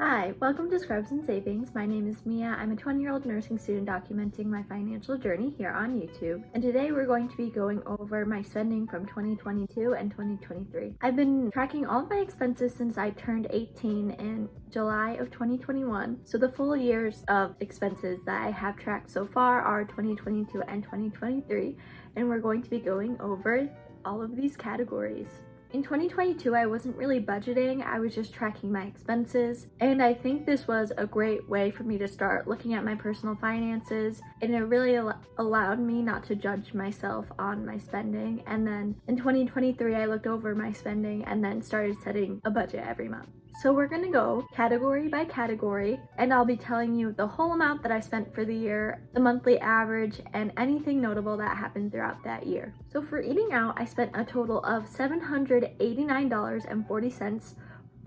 Hi, welcome to Scrubs and Savings. My name is Mia. I'm a 20-year-old nursing student documenting my financial journey here on YouTube. And today we're going to be going over my spending from 2022 and 2023. I've been tracking all of my expenses since I turned 18 in July of 2021. So the full years of expenses that I have tracked so far are 2022 and 2023. And we're going to be going over all of these categories. In 2022, I wasn't really budgeting, I was just tracking my expenses, and I think this was a great way for me to start looking at my personal finances, and it really allowed me not to judge myself on my spending. And then in 2023, I looked over my spending and then started setting a budget every month. So we're gonna go category by category, and I'll be telling you the whole amount that I spent for the year, the monthly average, and anything notable that happened throughout that year. So for eating out, I spent a total of $789.40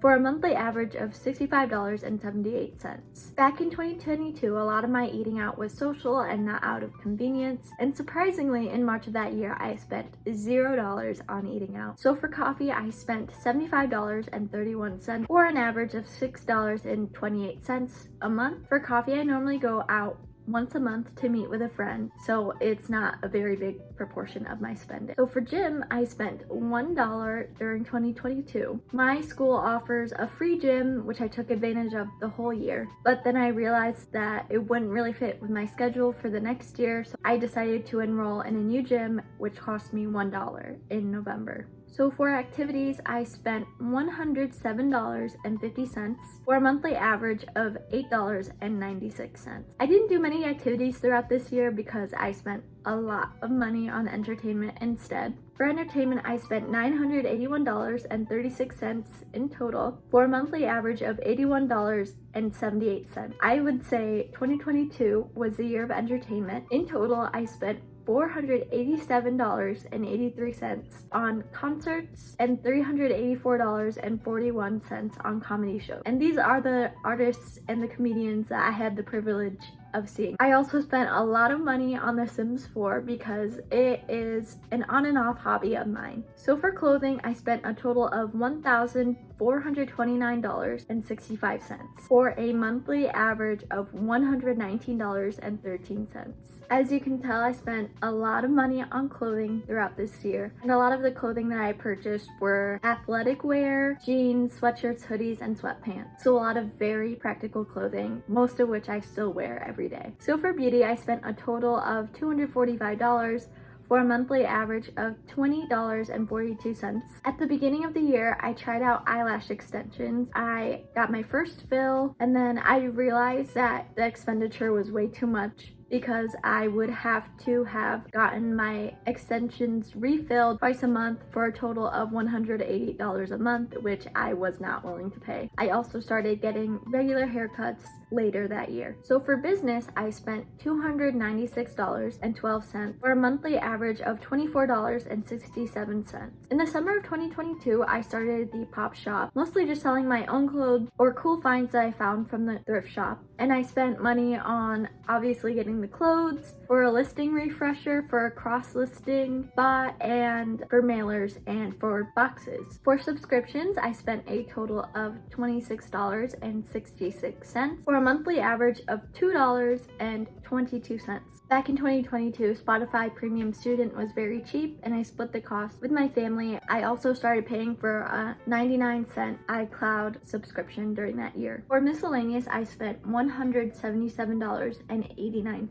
for a monthly average of $65.78. Back in 2022, a lot of my eating out was social and not out of convenience, and surprisingly, in March of that year, I spent $0 on eating out. So for coffee, I spent $75.31 for an average of $6.28 a month. For coffee, I normally go out once a month to meet with a friend, so it's not a very big proportion of my spending. So for gym, I spent $1 during 2022. My school offers a free gym, which I took advantage of the whole year, but then I realized that it wouldn't really fit with my schedule for the next year, so I decided to enroll in a new gym, which cost me $1 in November. So for activities, I spent $107.50 for a monthly average of $8.96. I didn't do many activities throughout this year because I spent a lot of money on entertainment instead. For entertainment, I spent $981.36 in total for a monthly average of $81.78. I would say 2022 was the year of entertainment. In total, I spent $487.83 on concerts and $384.41 on comedy shows. And these are the artists and the comedians that I had the privilege of seeing. I also spent a lot of money on The Sims 4 because it is an on and off hobby of mine. So for clothing, I spent a total of $1,429.65 for a monthly average of $119.13. As you can tell, I spent a lot of money on clothing throughout this year, and a lot of the clothing that I purchased were athletic wear, jeans, sweatshirts, hoodies, and sweatpants. So a lot of very practical clothing, most of which I still wear every day. So for beauty, I spent a total of $245 for a monthly average of $20.42. At the beginning of the year, I tried out eyelash extensions. I got my first fill, and then I realized that the expenditure was way too much because I would have to have gotten my extensions refilled twice a month for a total of $180 a month, which I was not willing to pay. I also started getting regular haircuts later that year. So for business, I spent $296.12 for a monthly average of $24.67. In the summer of 2022, I started the pop shop, mostly just selling my own clothes or cool finds that I found from the thrift shop. And I spent money on obviously getting the clothes, for a listing refresher, for a cross-listing bot, and for mailers and for boxes. For subscriptions, I spent a total of $26.66 for a monthly average of $2.22. Back in 2022, Spotify Premium Student was very cheap, and I split the cost with my family. I also started paying for a 99-cent iCloud subscription during that year. For miscellaneous, I spent $177.89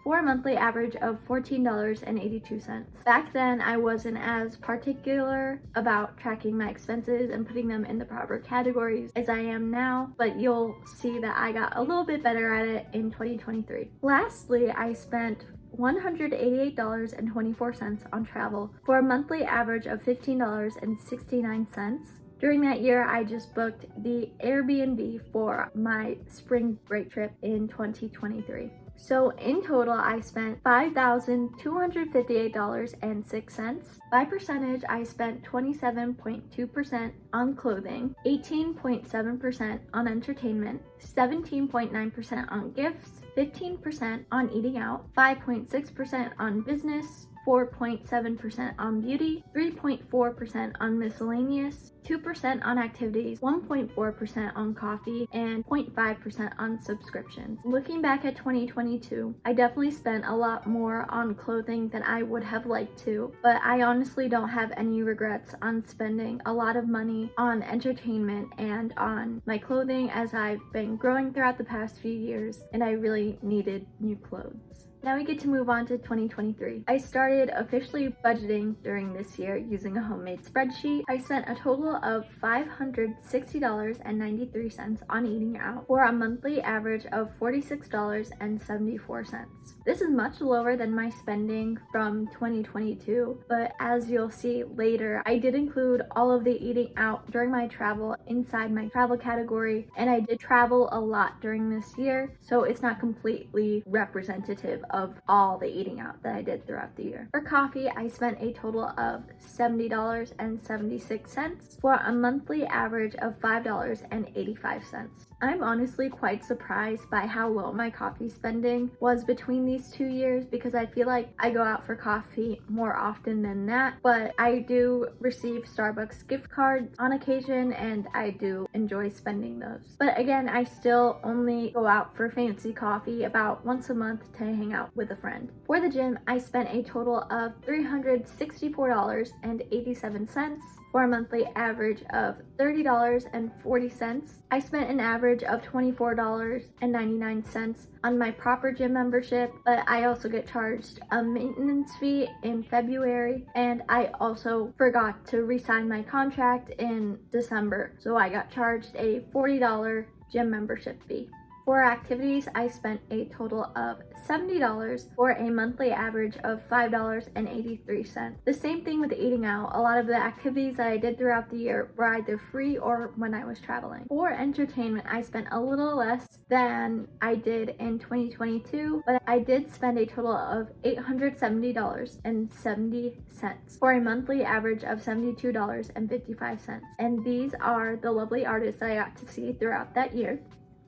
for a monthly average of $14.82. Back then, I wasn't as particular about tracking my expenses and putting them in the proper categories as I am now, but you'll see that I got a little bit better at it in 2023. Lastly, I spent $188.24 on travel for a monthly average of $15.69. During that year, I just booked the Airbnb for my spring break trip in 2023. So in total, I spent $5,258.06. By percentage, I spent 27.2% on clothing, 18.7% on entertainment, 17.9% on gifts, 15% on eating out, 5.6% on business, 4.7% on beauty, 3.4% on miscellaneous, 2% on activities, 1.4% on coffee, and 0.5% on subscriptions. Looking back at 2022, I definitely spent a lot more on clothing than I would have liked to, but I honestly don't have any regrets on spending a lot of money on entertainment and on my clothing, as I've been growing throughout the past few years and I really needed new clothes. Now we get to move on to 2023. I started officially budgeting during this year using a homemade spreadsheet. I spent a total of $560.93 on eating out for a monthly average of $46.74. This is much lower than my spending from 2022, but as you'll see later, I did include all of the eating out during my travel inside my travel category, and I did travel a lot during this year, so it's not completely representative of all the eating out that I did throughout the year. For coffee, I spent a total of $70.76 for a monthly average of $5.85. I'm honestly quite surprised by how low my coffee spending was between these 2 years, because I feel like I go out for coffee more often than that, but I do receive Starbucks gift cards on occasion and I do enjoy spending those. But again, I still only go out for fancy coffee about once a month to hang out with a friend. For the gym, I spent a total of $364.87 for a monthly average of $30.40. I spent an average of $24.99 on my proper gym membership, but I also get charged a maintenance fee in February, and I also forgot to re-sign my contract in December, so I got charged a $40 gym membership fee. For activities, I spent a total of $70 for a monthly average of $5.83. The same thing with eating out. A lot of the activities that I did throughout the year were either free or when I was traveling. For entertainment, I spent a little less than I did in 2022, but I did spend a total of $870.70 for a monthly average of $72.55. And these are the lovely artists that I got to see throughout that year.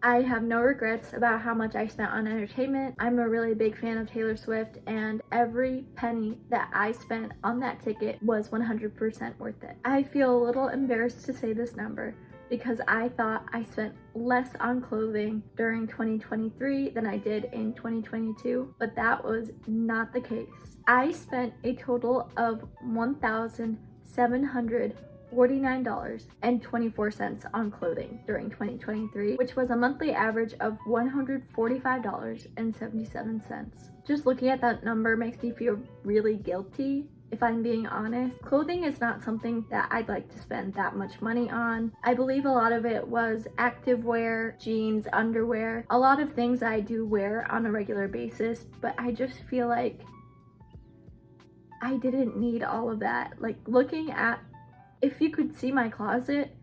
I have no regrets about how much I spent on entertainment. I'm a really big fan of Taylor Swift, and every penny that I spent on that ticket was 100% worth it. I feel a little embarrassed to say this number because I thought I spent less on clothing during 2023 than I did in 2022, but that was not the case. I spent a total of $1,749.24 on clothing during 2023, which was a monthly average of $145.77. Just looking at that number makes me feel really guilty, if I'm being honest. Clothing is not something that I'd like to spend that much money on. I believe a lot of it was activewear, jeans, underwear, a lot of things I do wear on a regular basis, but I just feel like I didn't need all of that. Like, looking at, if you could see my closet,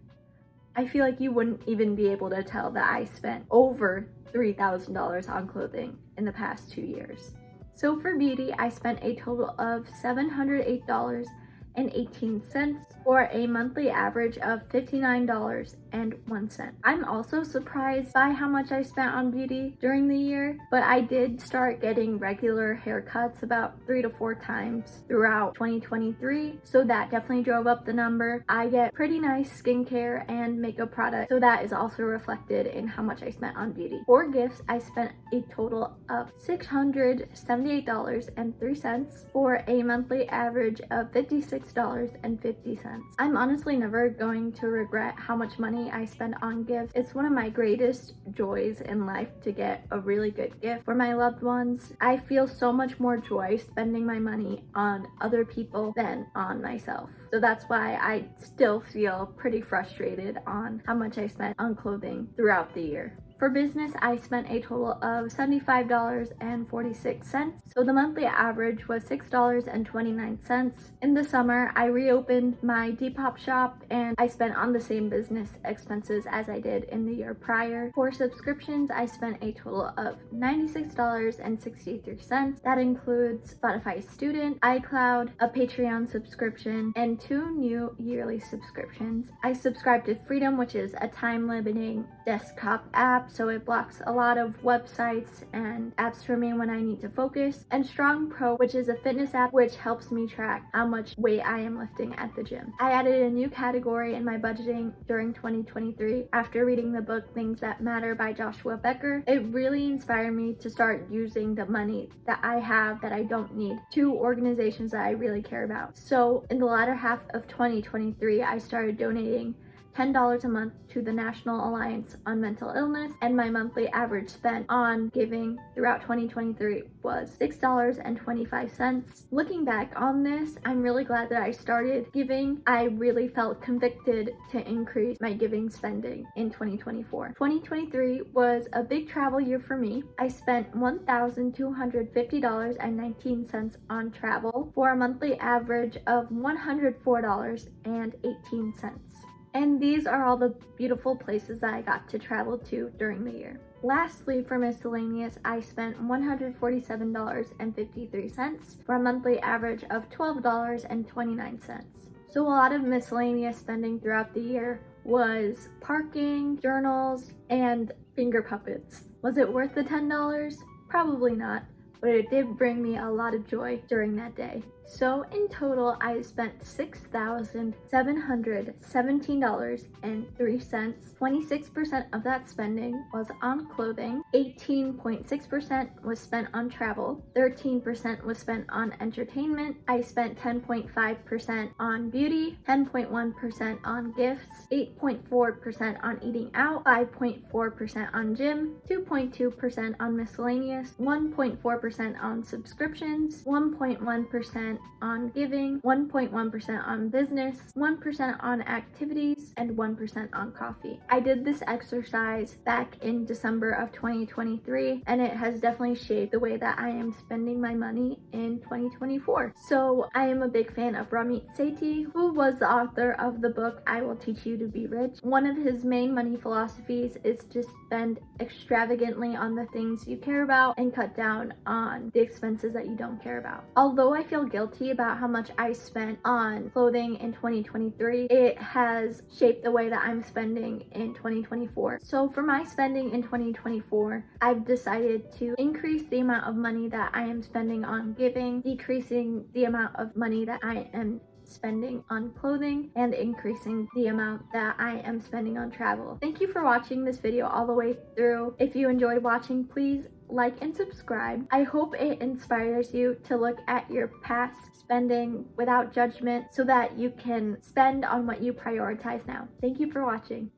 I feel like you wouldn't even be able to tell that I spent over $3,000 on clothing in the past 2 years. So for beauty, I spent a total of $708.18 for a monthly average of $59.01. I'm also surprised by how much I spent on beauty during the year, but I did start getting regular haircuts about 3 to 4 times throughout 2023, so that definitely drove up the number. I get pretty nice skincare and makeup products, so that is also reflected in how much I spent on beauty. For gifts, I spent a total of $678.03 for a monthly average of $56.50. I'm honestly never going to regret how much money I spend on gifts. It's one of my greatest joys in life to get a really good gift for my loved ones. I feel so much more joy spending my money on other people than on myself. So that's why I still feel pretty frustrated on how much I spent on clothing throughout the year. For business, I spent a total of $75.46, so the monthly average was $6.29. In the summer, I reopened my Depop shop and I spent on the same business expenses as I did in the year prior. For subscriptions, I spent a total of $96.63. That includes Spotify Student, iCloud, a Patreon subscription, and 2 new yearly subscriptions. I subscribed to Freedom, which is a time-limiting desktop app, so it blocks a lot of websites and apps for me when I need to focus, and Strong Pro, which is a fitness app which helps me track how much weight I am lifting at the gym. I added a new category in my budgeting during 2023 after reading the book Things That Matter by Joshua Becker. It really inspired me to start using the money that I have that I don't need to organizations that I really care about. So in the latter half of 2023, I started donating $10 a month to the National Alliance on Mental Illness, and my monthly average spent on giving throughout 2023 was $6.25. Looking back on this, I'm really glad that I started giving. I really felt convicted to increase my giving spending in 2024. 2023 was a big travel year for me. I spent $1,250.19 on travel for a monthly average of $104.18. And these are all the beautiful places that I got to travel to during the year. Lastly, for miscellaneous, I spent $147.53 for a monthly average of $12.29. So a lot of miscellaneous spending throughout the year was parking, journals, and finger puppets. Was it worth the $10? Probably not, but it did bring me a lot of joy during that day. So in total, I spent $6,717.03. 26% of that spending was on clothing, 18.6% was spent on travel, 13% was spent on entertainment. I spent 10.5% on beauty, 10.1% on gifts, 8.4% on eating out, 5.4% on gym, 2.2% on miscellaneous, 1.4% on subscriptions, 1.1% on giving, 1.1% on business, 1% on activities, and 1% on coffee. I did this exercise back in December of 2023, and it has definitely shaped the way that I am spending my money in 2024. So I am a big fan of Ramit Sethi, who was the author of the book I Will Teach You to Be Rich. One of his main money philosophies is to spend extravagantly on the things you care about and cut down on the expenses that you don't care about. Although I feel guilty about how much I spent on clothing in 2023, it has shaped the way that I'm spending in 2024. So for my spending in 2024, I've decided to increase the amount of money that I am spending on giving, decreasing the amount of money that I am spending on clothing, and increasing the amount that I am spending on travel. Thank you for watching this video all the way through. If you enjoyed watching, please like and subscribe. I hope it inspires you to look at your past spending without judgment so that you can spend on what you prioritize now. Thank you for watching.